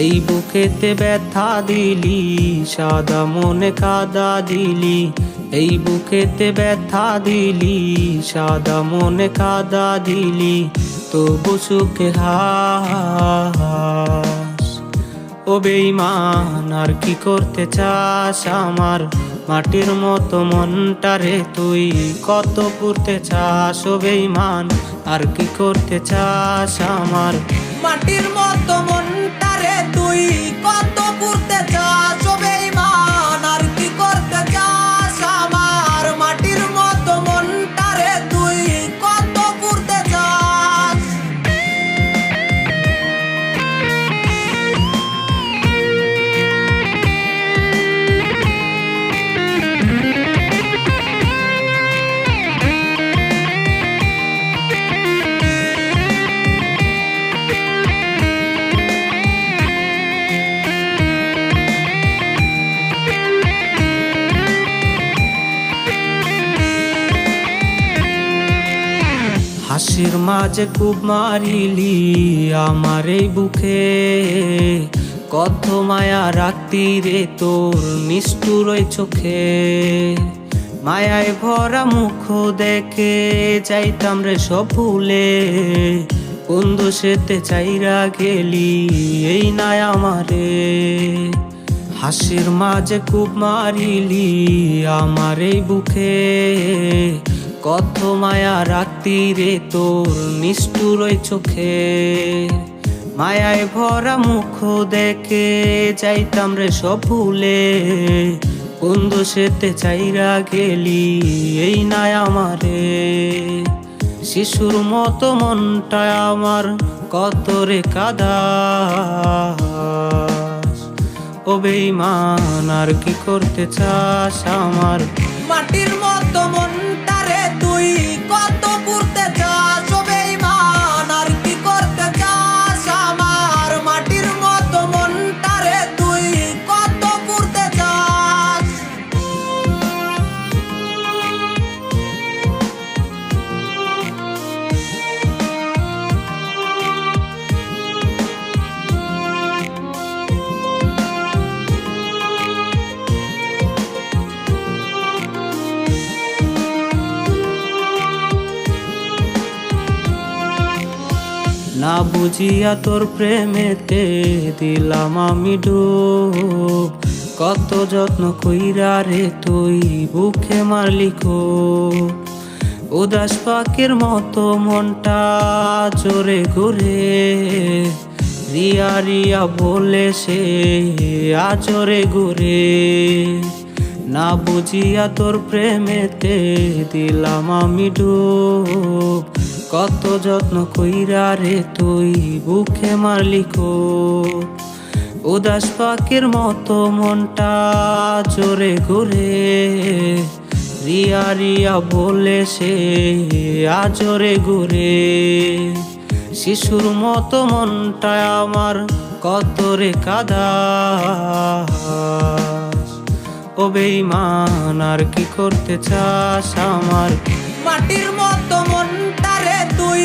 এই বুকেতে ব্যথা দিলি, সাদা মনে কাদা দিলি। এই বুকেতে ব্যথা দিলি, সাদা মনে কাদা দিলি। তবু সুখে হাস। ও বেঈমান, আর কি করতে চাস আমার মাটির মতো মনটারে তুই কত পুড়তে চাস? ও বেঈমান, আর কি করতে চাস আমার মাটির মতো মনটারে তুই কত পুড়তে চাস? ও বেঈমান, আর কি করতে চাস আমার মাটির মতো মনটারে তুই কত পুড়তে চাস? হাসির মাঝে খুব মারিলি আমার এই বুকে, কত মায়া রাখতি রে তোর নিষ্ঠুর ওই চোখে। মায়ায় ভরা মুখ দেখে যাইতাম রে সব ভুলে, কোন দোষেতে চাইরা গেলি এই নাই আমারে। হাসির মাঝে খুব মারিলি আমার এই বুকে, কত মায়া রাখতি রে তোর নিষ্ঠুর ওই চোখে। মায়ায় ভরা মুখ দেখে যাইতাম রে সব ভুলে, কোন দোষেতে চাইরা গেলি এই নাই আমারে। শিশুর মতো মনটা আমার কত রে কাদাস। ও বেঈমান, আর কি করতে চাস আমার মাটির মতো মনটারে তুই কত পুড়তে চাস? ও বেঈমান, আর কি করতে চাস আমার মাটির মতো মনটারে তুই কত পুড়তে চাস? না বুঝিয়া তোর প্রেমেতে দিলাম আমি ডুব, কত যত্ন কইরা রে তুই বুকে মারলি খুব। উদাস পাখির মতো মনটা জোরে ঘুরে, রিয়া রিয়া বলে সে আজরে ঘুরে। না বুঝিয়া তোর প্রেমেতে দিলাম আমি ডুব, কত যত্ন কইরা রে তুই বুকে মারলি খুব। উদাস পাখির মতো মনটা জোরে ঘুরে, রিয়া রিয়া বলে সে আজরে ঘুরে। শিশুর মতো মনটা আমার কত রে কাদাস। ও বেঈমান, আর কি করতে চাস আমার মাটির মতো মনটারে তুই